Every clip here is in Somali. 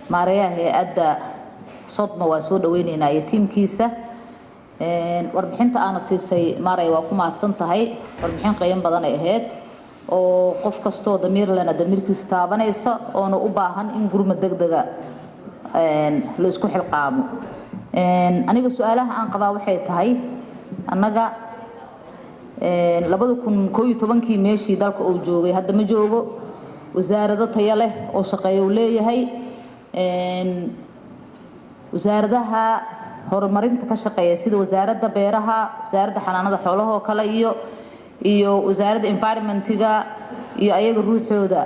maareeyaha hay'adda Sodma waa soo dhaweynayna iyo tiimkiisa warbixinta aan siisay maareey waa ku mahadsan tahay warbixin qiimo badan ay ahayd oo qof kasto damiir lana damiirkiisa taabanayso oo u baahan in gurma degdega la isku xilqaamo aniga su'aalaha aan qabaa waxay tahay annaga 2011 meeshii dalka uu joogay hadda ma joogo wasaaradda tayo leh oo shaqeeyo leeyahay wasaaradaha horumarinta ka shaqeeya sida wasaaradda beeraha wasaaradda xanaanada xoolaha oo kale iyo wasaaradda environmentiga iyo ayaga ruuxooda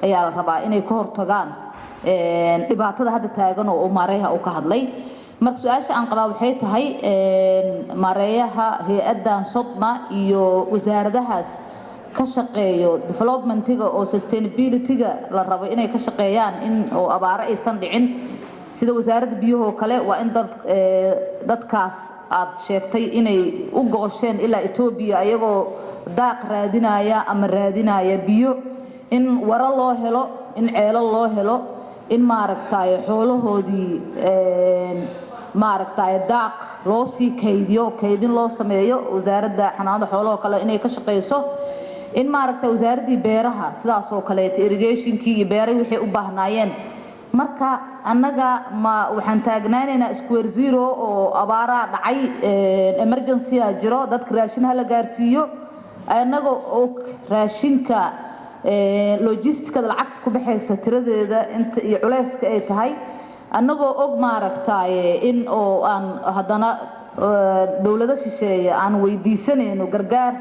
ayaa la rabaa inay ka hortagaan dhibaatada hadda taagan oo maareeyaha uu ka hadlay marka su'aasha aan qabaa waxay tahay maareeyaha hay'addan Sodma iyo wasaaradahaas ka shaqeeyo developmentiga oo sustainability-ga la rabo inay ka shaqeeyaan in oo abaaro aysan dhicin sida wasaaradda biyaha kale waa in dadkaas aad sheegtay inay u goosheen ilaa Ethiopia ayagoo daaq raadinaya ama raadinaya biyo in wara loo helo in ceelo loo helo in maaragtay xoolahoodii maaragtay daaq loo sii kaydin loo sameeyo wasaaradda xanaanada xoolaha kale inay ka shaqeyso in maaragtay wasaaradii beeraha sidaas oo kale irrigationkii iyo beeraha wixii u baahnaayeen marka annaga ma waxaan taagnaanaynaa square zero oo abaara dhacay emergency jiro dadka raashin hala gaarsiiyo annaga oo raashinka logisticada lacagta ku baxaysa tiradeeda inta iyo culayska ay tahay annagoo og maaragtay in oo aan hadana dawladda shisheeye aan weydiisanayno gargaar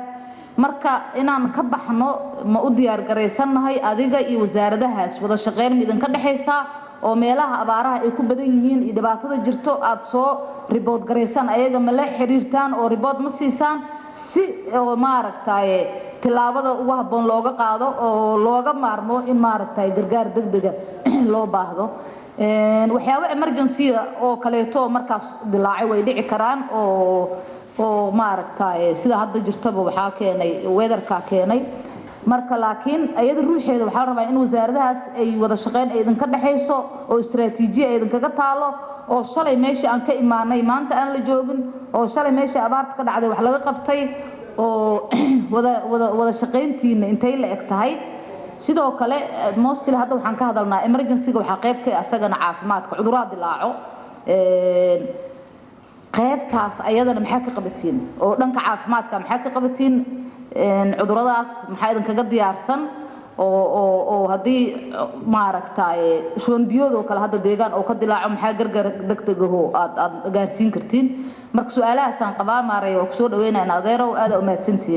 marka inaan ka baxno ma u diyaar gareysanahay adiga iyo wasaaradahaas wada shaqeyn midin ka dhaxaysa oo meelaha abaaraha ay ku badan yihiin iyo dhibaatada jirto aad soo report gareysan ayaga ma la xiriirtaan oo report ma siisaan si oo maaragtay tilaabada ugu habboon looga qaado oo looga maarmo in maaragtay gargaar degdeg loo baahdo waxyaabo emergency oo kaleeto markaas dilaacay way dhici karaan oo maaragtay sida hadda jirtaba waxa keenay weatherka keenay marka laakiin ayada ruuxeeda waxa la rabaa in wasaaradahaas ay wada shaqeyn ay idin ka dhaxayso oo istiraatiijiye ay idin kaga taalo oo shalay meeshii aan ka imaanay maanta aan la joogin oo shalay meeshii abaarta ka dhacday wax laga qabtay oo wada shaqeyntiina intay la eg tahay sidoo kale mostly hadda waxaan ka hadalnaa emergency-ga waxa qayb ka asagana caafimaadka cudurrada dilaaco qaybtaas ayadana maxaa ka qabatiin oo dhanka caafimaadka maxaa ka qabatiin cuduradaas maxaa idin kaga diyaarsan oo hadii maaragtay shuban biyoodoo kale hadda deegaan oo ka dilaaco maxaa gargar degdeg aad gaarsiin kartiin marka su'aalahaas aan qabaa maareeyo oo soo dhaweynayna adeerow aad u mahadsantiin